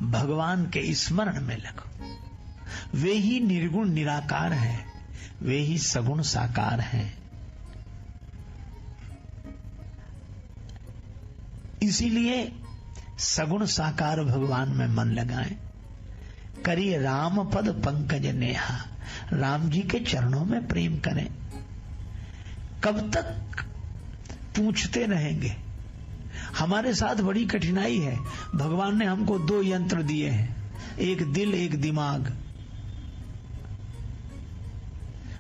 भगवान के स्मरण में लगो। वे ही निर्गुण निराकार हैं, वे ही सगुण साकार हैं। इसीलिए सगुण साकार भगवान में मन लगाएं। करिए राम पद पंकज नेहा, राम जी के चरणों में प्रेम करें। कब तक पूछते रहेंगे? हमारे साथ बड़ी कठिनाई है। भगवान ने हमको 2 यंत्र दिए हैं, एक दिल एक दिमाग।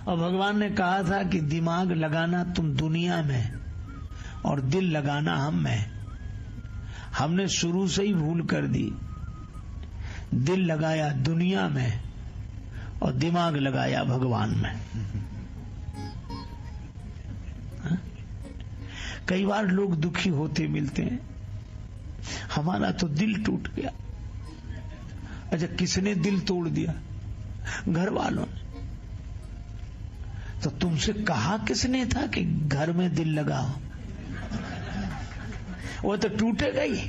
और भगवान ने कहा था कि दिमाग लगाना तुम दुनिया में और दिल लगाना हम में। हमने शुरू से ही भूल कर दी। दिल लगाया दुनिया में और दिमाग लगाया भगवान में। कई बार लोग दुखी होते मिलते हैं, हमारा तो दिल टूट गया। अच्छा, किसने दिल तोड़ दिया? घर वालों ने। तो तुमसे कहा किसने था कि घर में दिल लगाओ? वो तो टूटेगा ही।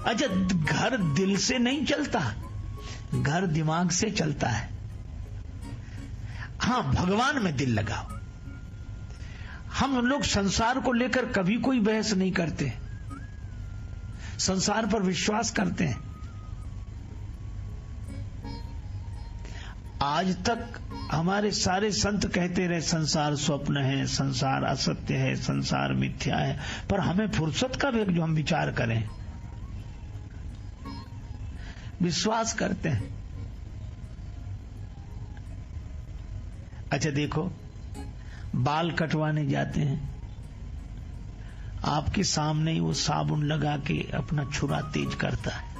अच्छा, घर दिल से नहीं चलता, घर दिमाग से चलता है। हां, भगवान में दिल लगाओ। हम लोग संसार को लेकर कभी कोई बहस नहीं करते, संसार पर विश्वास करते हैं। आज तक हमारे सारे संत कहते रहे संसार स्वप्न है, संसार असत्य है, संसार मिथ्या है, पर हमें फुर्सत कब है जो हम विचार करें, विश्वास करते हैं। अच्छा देखो, बाल कटवाने जाते हैं, आपके सामने ही वो साबुन लगा के अपना छुरा तेज करता है,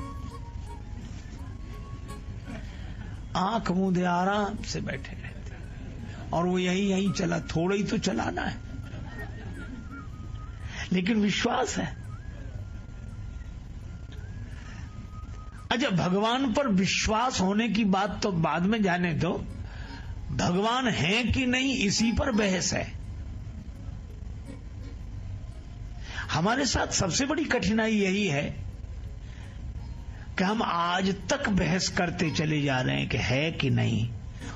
आंख मूंदे आराम से बैठे रहते हैं, और वो यही चला, थोड़ा ही तो चलाना है, लेकिन विश्वास है। अच्छा, भगवान पर विश्वास होने की बात तो बाद में जाने दो, भगवान है कि नहीं इसी पर बहस है। हमारे साथ सबसे बड़ी कठिनाई यही है कि हम आज तक बहस करते चले जा रहे हैं कि है कि नहीं,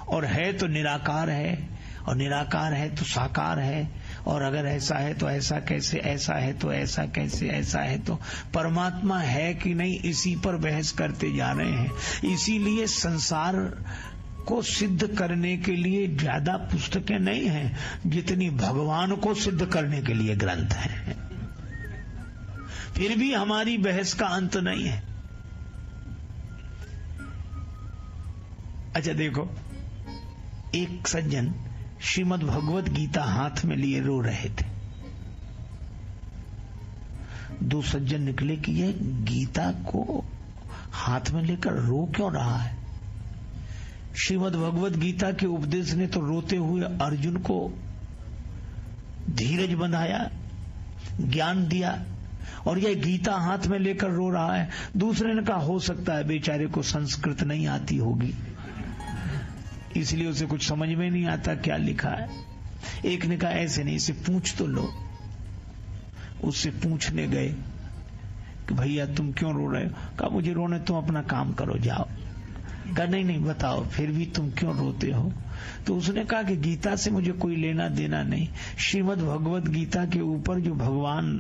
और है तो निराकार है, और निराकार है तो साकार है, और अगर ऐसा है तो ऐसा कैसे, ऐसा है तो ऐसा कैसे, ऐसा है तो परमात्मा है कि नहीं, इसी पर बहस करते जा रहे हैं। इसीलिए संसार को सिद्ध करने के लिए ज्यादा पुस्तकें नहीं हैं जितनी भगवान को सिद्ध करने के लिए ग्रंथ हैं। फिर भी हमारी बहस का अंत नहीं है। अच्छा देखो, एक सज्जन श्रीमद् भगवत गीता हाथ में लिए रो रहे थे। 2 सज्जन निकले कि यह गीता को हाथ में लेकर रो क्यों रहा है। श्रीमद् भगवत गीता के उपदेश ने तो रोते हुए अर्जुन को धीरज बंधाया, ज्ञान दिया, और यह गीता हाथ में लेकर रो रहा है। दूसरे ने कहा हो सकता है बेचारे को संस्कृत नहीं आती होगी, इसलिए उसे कुछ समझ में नहीं आता क्या लिखा है। एक ने कहा ऐसे नहीं, इसे पूछ तो लो। उससे पूछने गए कि भैया तुम क्यों रो रहे हो? कहा मुझे रोने, तुम अपना काम करो, जाओ। कहा नहीं बताओ फिर भी तुम क्यों रोते हो? तो उसने कहा कि गीता से मुझे कोई लेना देना नहीं, श्रीमद् भगवत गीता के ऊपर जो भगवान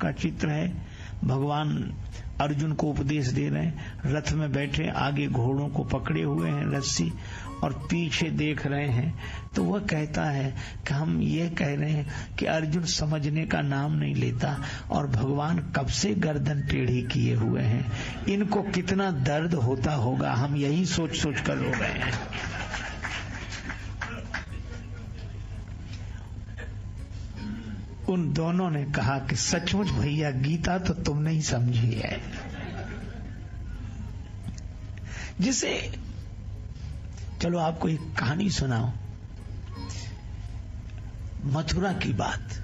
का चित्र है, भगवान अर्जुन को उपदेश दे रहे हैं, रथ में बैठे, आगे घोड़ों को पकड़े हुए हैं रस्सी, और पीछे देख रहे हैं। तो वह कहता है कि हम ये कह रहे हैं कि अर्जुन समझने का नाम नहीं लेता, और भगवान कब से गर्दन टेढ़ी किए हुए हैं, इनको कितना दर्द होता होगा, हम यही सोच सोच कर रो रहे हैं। उन दोनों ने कहा कि सचमुच भैया गीता तो तुम नहीं समझी है। जिसे चलो आपको एक कहानी सुनाओ, मथुरा की बात।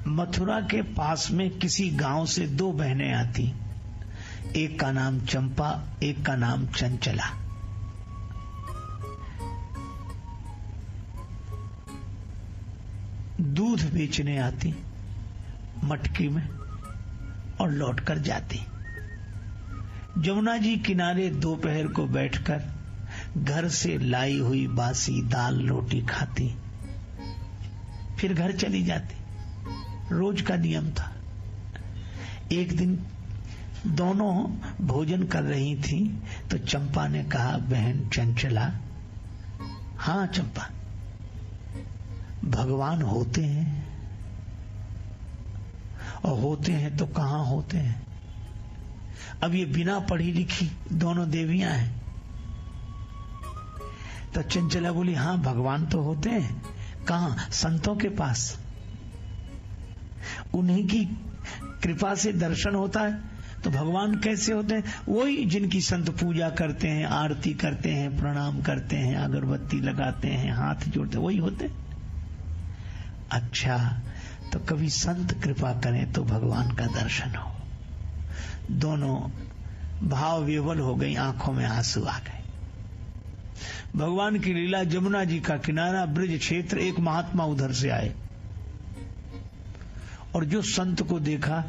मथुरा के पास में किसी गांव से 2 बहनें आती, एक का नाम चंपा, एक का नाम चंचला। दूध बेचने आती मटकी में, और लौट कर जाती। जमुना जी किनारे दोपहर को बैठकर घर से लाई हुई बासी दाल रोटी खाती, फिर घर चली जाती। रोज का नियम था। एक दिन दोनों भोजन कर रही थी तो चंपा ने कहा, बहन चंचला। हाँ चंपा, भगवान होते हैं, और होते हैं तो कहां होते हैं। अब ये बिना पढ़ी लिखी दोनों देवियां हैं। तो चंचला बोली, हाँ भगवान तो होते हैं। कहां? संतों के पास। उन्हीं की कृपा से दर्शन होता है। तो भगवान कैसे होते हैं? वही जिनकी संत पूजा करते हैं, आरती करते हैं, प्रणाम करते हैं, अगरबत्ती लगाते हैं, हाथ जोड़ते, वही होते हैं। अच्छा, तो कभी संत कृपा करें तो भगवान का दर्शन हो। दोनों भाव विवल हो गई, आंखों में आंसू आ गए। भगवान की लीला, जमुना जी का किनारा, ब्रज क्षेत्र। एक महात्मा उधर से आए और जो संत को देखा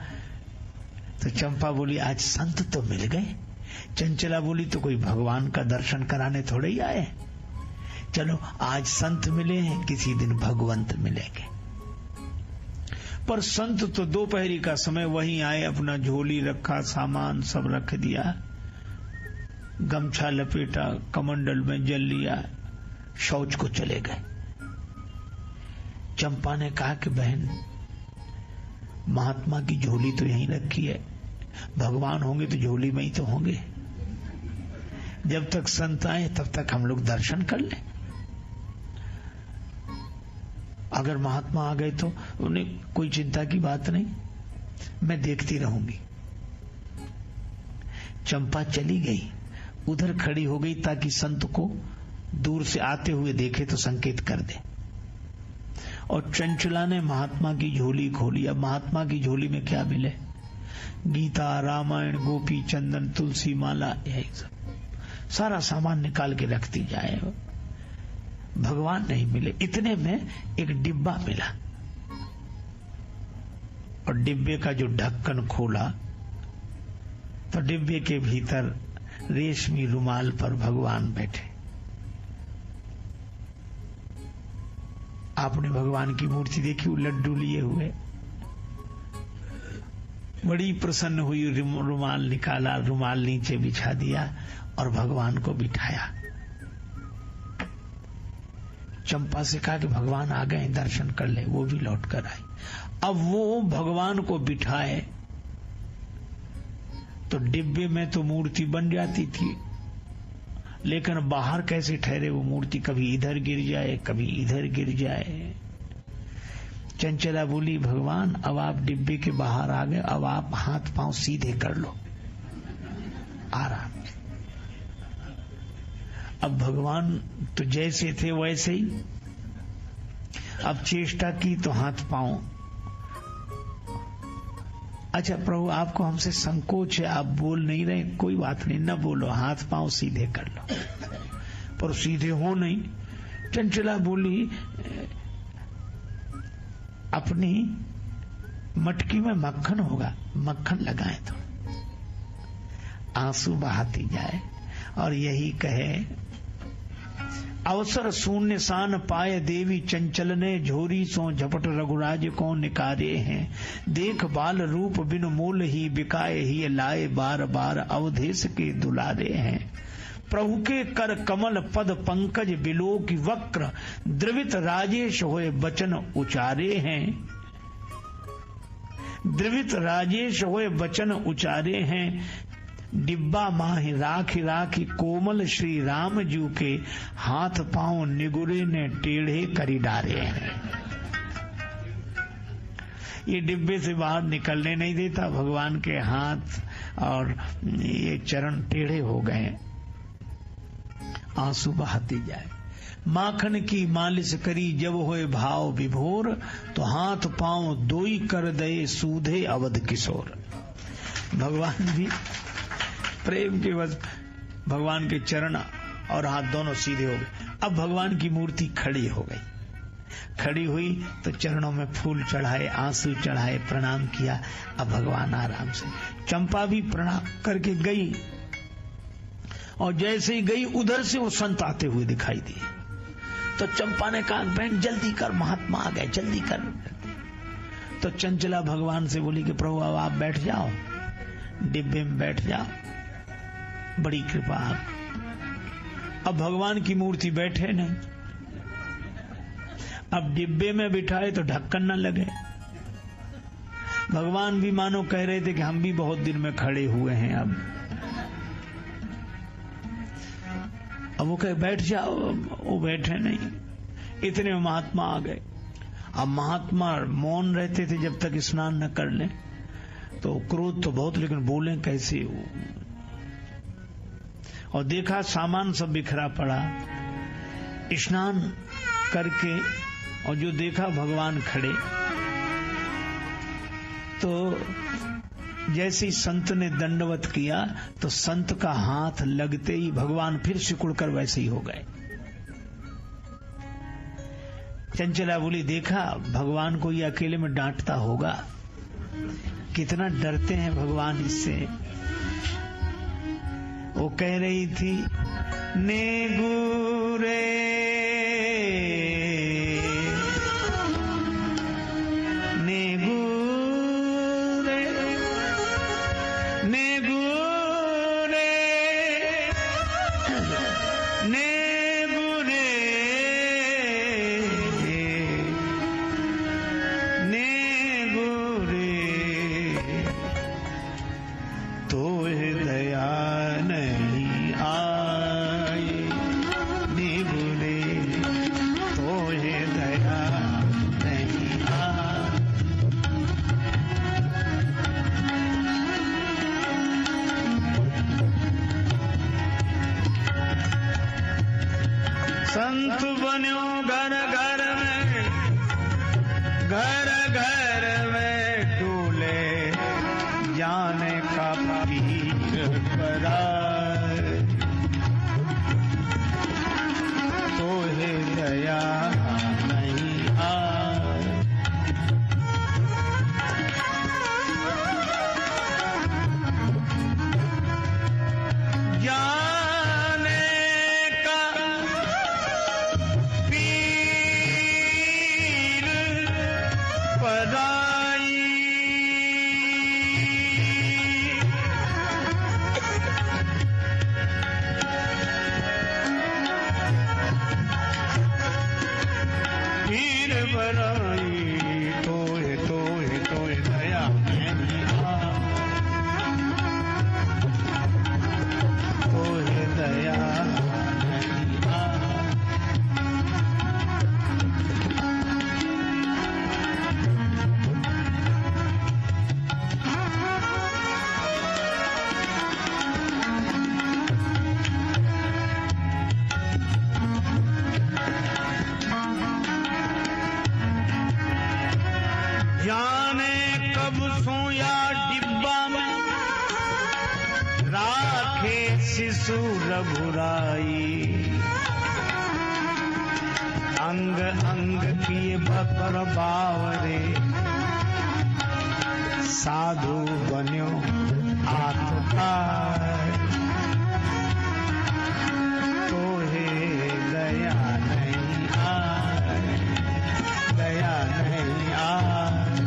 तो चंपा बोली, आज संत तो मिल गए। चंचला बोली, तो कोई भगवान का दर्शन कराने थोड़े ही आए। चलो आज संत मिले हैं, किसी दिन भगवंत मिलेंगे। पर संत तो दोपहरी का समय वहीं आए, अपना झोली रखा, सामान सब रख दिया, गमछा लपेटा, कमंडल में जल लिया, शौच को चले गए। चंपा ने कहा कि बहन, महात्मा की झोली तो यहीं रखी है, भगवान होंगे तो झोली में ही तो होंगे। जब तक संत आए तब तक हम लोग दर्शन कर लें। अगर महात्मा आ गए तो उन्हें कोई चिंता की बात नहीं, मैं देखती रहूंगी। चंपा चली गई, उधर खड़ी हो गई ताकि संत को दूर से आते हुए देखे तो संकेत कर दे। और चंचला ने महात्मा की झोली खोली। अब महात्मा की झोली में क्या मिले? गीता, रामायण, गोपी चंदन, तुलसी माला, यही सब सारा सामान निकाल के रखती जाए। भगवान नहीं मिले। इतने में एक डिब्बा मिला और डिब्बे का जो ढक्कन खोला तो डिब्बे के भीतर रेशमी रुमाल पर भगवान बैठे। आपने भगवान की मूर्ति देखी, वो लड्डू लिए हुए। बड़ी प्रसन्न हुई, रुमाल निकाला, रुमाल नीचे बिछा दिया और भगवान को बिठाया। चंपा से कहा कि भगवान आ गए, दर्शन कर ले। वो भी लौट कर आई। अब वो भगवान को बिठाए तो डिब्बे में तो मूर्ति बन जाती थी, लेकिन बाहर कैसे ठहरे वो मूर्ति? कभी इधर गिर जाए, कभी इधर गिर जाए। चंचला बोली, भगवान अब आप डिब्बे के बाहर आ गए, अब आप हाथ पांव सीधे कर लो आराम। अब भगवान तो जैसे थे वैसे ही। अब चेष्टा की तो हाथ पांव। अच्छा प्रभु, आपको हमसे संकोच है, आप बोल नहीं रहे, कोई बात नहीं, न बोलो, हाथ पांव सीधे कर लो। पर सीधे हो नहीं। चंचला बोली, अपनी मटकी में मक्खन होगा, मक्खन लगाए तो। आंसू बहाती जाए और यही कहे, अवसर शून्य सान पाए देवी चंचल ने, झोरी सो झपट रघुराज को निकारे हैं। देख बाल रूप बिन मूल ही बिकाए ही लाए, बार बार अवधेश के दुलारे हैं। प्रभु के कर कमल पद पंकज बिलो की वक्र, द्रवित राजेश होए बचन उचारे हैं। द्रवित राजेश होए बचन उचारे हैं। डिब्बा माही राखी राखी कोमल श्री राम जू के, हाथ पांव निगुरे ने टेढ़े करी डारे हैं। ये डिब्बे से बाहर निकलने नहीं देता, भगवान के हाथ और ये चरण टेढ़े हो गए। आंसू बहाती जाए। माखन की मालिश करी जब होए भाव विभोर, तो हाथ पांव दोई कर दे सूधे अवध किशोर। भगवान भी प्रेम के बस भगवान के चरण और हाथ दोनों सीधे हो गए। अब भगवान की मूर्ति खड़ी हो गई। खड़ी हुई तो चरणों में फूल चढ़ाए, आंसू चढ़ाए, प्रणाम किया। अब भगवान आराम से। चंपा भी प्रणाम करके गई और जैसे ही गई उधर से वो संत आते हुए दिखाई दिए। तो चंपा ने कहा बहन जल्दी कर, महात्मा आ गए, जल्दी कर। तो चंचला भगवान से बोली कि प्रभु अब आप बैठ जाओ, डिब्बे में बैठ जाओ, बड़ी कृपा आप। अब भगवान की मूर्ति बैठे नहीं, अब डिब्बे में बिठाए तो ढक्कन न लगे। भगवान भी मानो कह रहे थे कि हम भी बहुत दिन में खड़े हुए हैं। अब वो कहे बैठ जाओ, वो बैठे नहीं। इतने महात्मा आ गए। अब महात्मा मौन रहते थे जब तक स्नान न कर लें, तो क्रोध तो बहुत, लेकिन बोले कैसे वो। और देखा सामान सब बिखरा पड़ा। स्नान करके और जो देखा भगवान खड़े, तो जैसे ही संत ने दंडवत किया तो संत का हाथ लगते ही भगवान फिर सिकुड़कर वैसे ही हो गए। चंचला बोली देखा भगवान को ये अकेले में डांटता होगा, कितना डरते हैं भगवान इससे। वो कह रही थी नेगुरे संत बन्यो घर घर में, घर घर में डूले जाने का पीर पराए, तो है दया नहीं आए। शिशु रघुराई, अंग अंग किए बकर बावरे, साधु बन्यो आत्मकार, तो हे दया नहीं आए, दया नहीं आए,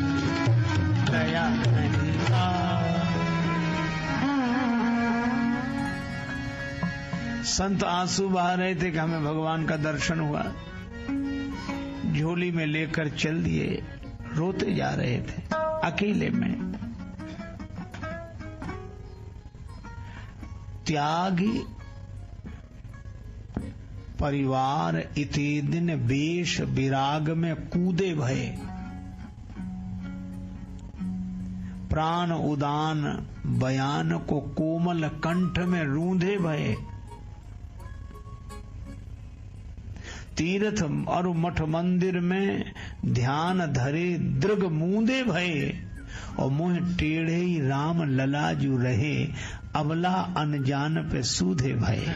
दया नहीं आए। संत आंसू बहा रहे थे कि हमें भगवान का दर्शन हुआ, झोली में लेकर चल दिए, रोते जा रहे थे अकेले में। त्यागी परिवार इति दिन वेश विराग में कूदे भये, प्राण उदान बयान को कोमल कंठ में रूंधे भये, तीर्थ और मठ मंदिर में ध्यान धरे दृग मूंदे भये, और मुंह टेढ़े ही राम ललाजू रहे, अबला अनजान पे सूधे भये।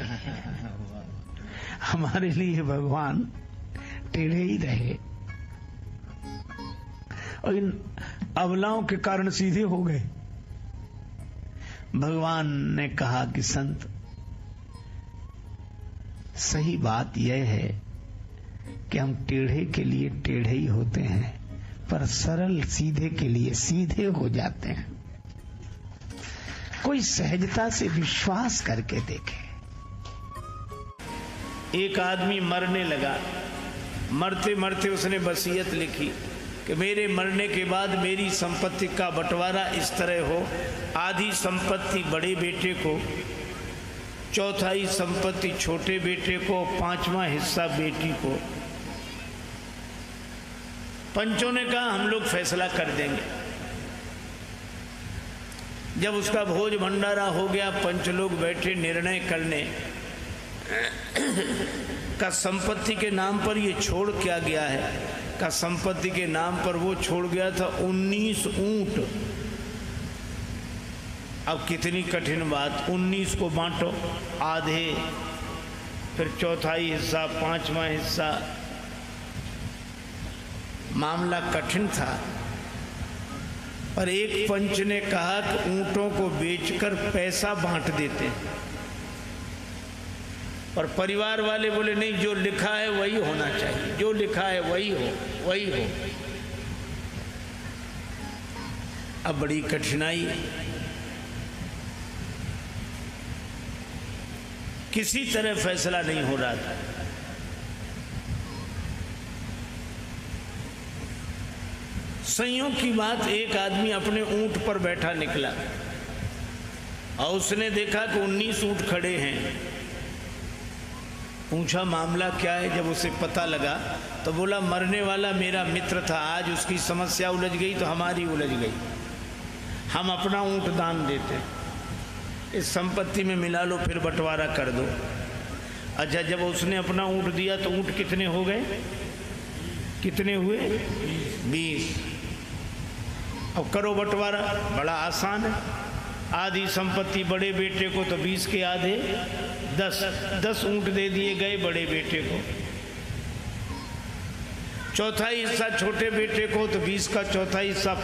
हमारे लिए भगवान टेढ़े ही रहे, और इन अबलाओं के कारण सीधे हो गए। भगवान ने कहा कि संत, सही बात यह है कि हम टेढ़े के लिए टेढ़े ही होते हैं, पर सरल सीधे के लिए सीधे हो जाते हैं। कोई सहजता से विश्वास करके देखे। एक आदमी मरने लगा, मरते मरते उसने वसीयत लिखी कि मेरे मरने के बाद मेरी संपत्ति का बंटवारा इस तरह हो, आधी संपत्ति बड़े बेटे को, चौथाई संपत्ति छोटे बेटे को, पांचवां हिस्सा बेटी को। पंचों ने कहा हम लोग फैसला कर देंगे। जब उसका भोज भंडारा हो गया, पंच लोग बैठे निर्णय करने का संपत्ति के नाम पर ये छोड़ क्या गया है, का संपत्ति के नाम पर वो छोड़ गया था 19 ऊंट। अब कितनी कठिन बात, 19 को बांटो, आधे, फिर चौथाई हिस्सा, पांचवा हिस्सा। मामला कठिन था, पर एक पंच ने कहा कि ऊंटों को बेचकर पैसा बांट देते हैं। और परिवार वाले बोले नहीं, जो लिखा है वही होना चाहिए, जो लिखा है वही हो, वही हो। अब बड़ी कठिनाई, किसी तरह फैसला नहीं हो रहा था। संयोग की बात, एक आदमी अपने ऊंट पर बैठा निकला और उसने देखा कि 19 ऊंट खड़े हैं। पूछा मामला क्या है। जब उसे पता लगा तो बोला मरने वाला मेरा मित्र था, आज उसकी समस्या उलझ गई तो हमारी उलझ गई, हम अपना ऊंट दान देते, इस संपत्ति में मिला लो, फिर बंटवारा कर दो। अच्छा, जब उसने अपना ऊंट दिया तो ऊंट कितने हो गए, कितने हुए, 20। अब करो बंटवारा, बड़ा आसान है। आधी संपत्ति बड़े बेटे को तो 20 के आधे 10 ऊंट दे दिए गए बड़े बेटे को। चौथाई हिस्सा छोटे बेटे को तो 20 का चौथाई हिस्सा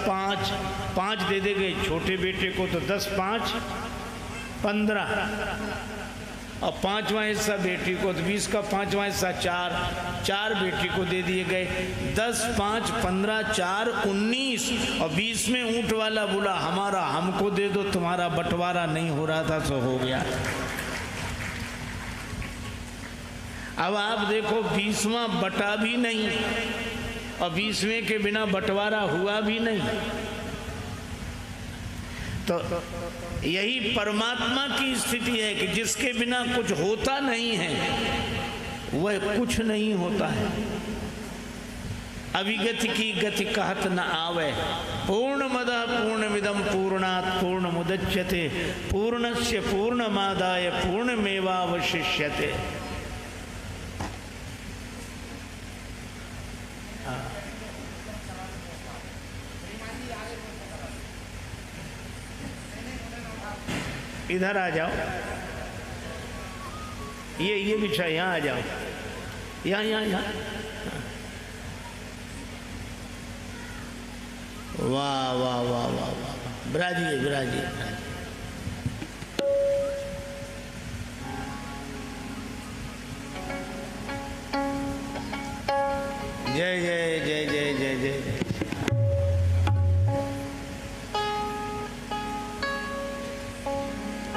5 दे दे गए छोटे बेटे को, तो 10 5 15, और पांचवा हिस्सा बेटी को, तो 20 का पांचवा हिस्सा 4 बेटी को दे दिए गए। 10 5 15 4 19, और 20 में ऊंट वाला बोला हमारा हमको दे दो, तुम्हारा बंटवारा नहीं हो रहा था सो हो गया। अब आप देखो 20वां बटा भी नहीं और 20वें के बिना बंटवारा हुआ भी नहीं। तो यही परमात्मा की स्थिति है कि जिसके बिना कुछ होता नहीं है वह कुछ नहीं होता है। अविगति की गति कहत न आवे, पूर्णमदः पूर्णमिदं पूर्णात् पूर्णमुदच्यते पूर्णस्य पूर्णमादाय पूर्णमेवावशिष्यते। इधर आ जाओ, ये बिछा, यहाँ आ जाओ, यहाँ। वाह वाह वाह वाह वाह, विराजिए। जय जय जय जय जय जय।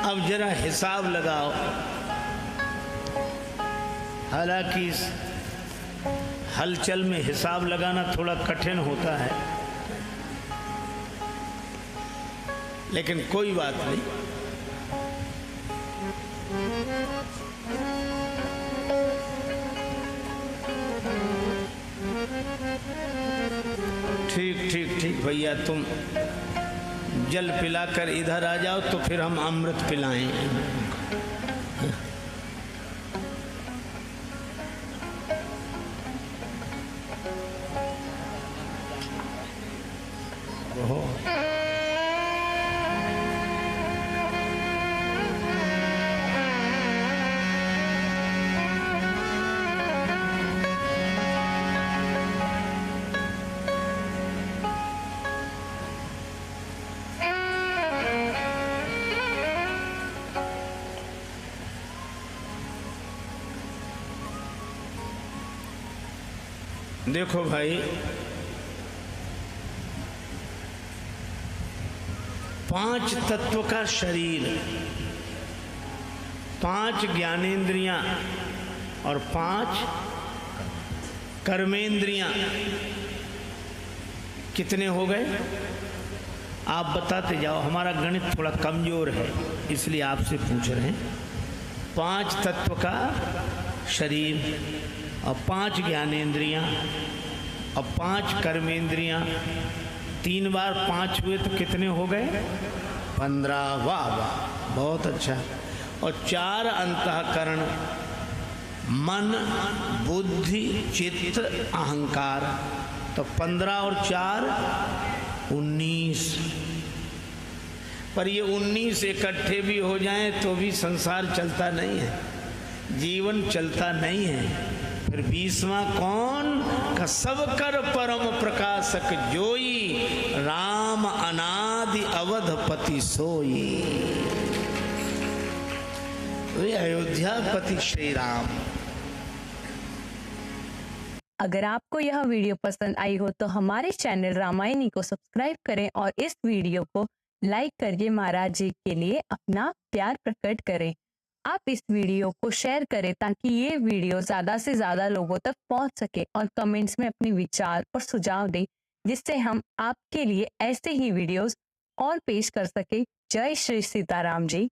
अब जरा हिसाब लगाओ, हालांकि इस हलचल में हिसाब लगाना थोड़ा कठिन होता है, लेकिन कोई बात नहीं। ठीक भैया, तुम जल पिलाकर इधर आ जाओ तो फिर हम अमृत पिलाएं। देखो भाई, 5 तत्व का शरीर, 5 ज्ञानेंद्रियां और 5 कर्मेंद्रियां, कितने हो गए? आप बताते जाओ, हमारा गणित थोड़ा कमजोर है इसलिए आपसे पूछ रहे हैं। 5 तत्व का शरीर और 5 ज्ञानेंद्रियां और 5 कर्मेंद्रियां, 3 बार 5 हुए तो कितने हो गए? 15। वाह वाह, बहुत अच्छा। और 4 अंतःकरण, मन, बुद्धि, चित्त, अहंकार, तो 15 और 4 19। पर ये 19 इकट्ठे भी हो जाएं तो भी संसार चलता नहीं है, जीवन चलता नहीं है। फिर 20वां कौन? का सब कर परम प्रकाशक जोई, राम अनादि अवधपति सोई। वे अयोध्यापति श्री राम। अगर आपको यह वीडियो पसंद आई हो तो हमारे चैनल रामायणी को सब्सक्राइब करें और इस वीडियो को लाइक करके महाराज जी के लिए अपना प्यार प्रकट करें। आप इस वीडियो को शेयर करें ताकि ये वीडियो ज्यादा से ज्यादा लोगों तक पहुंच सके, और कमेंट्स में अपने विचार और सुझाव दें जिससे हम आपके लिए ऐसे ही वीडियोस और पेश कर सके। जय श्री सीताराम जी।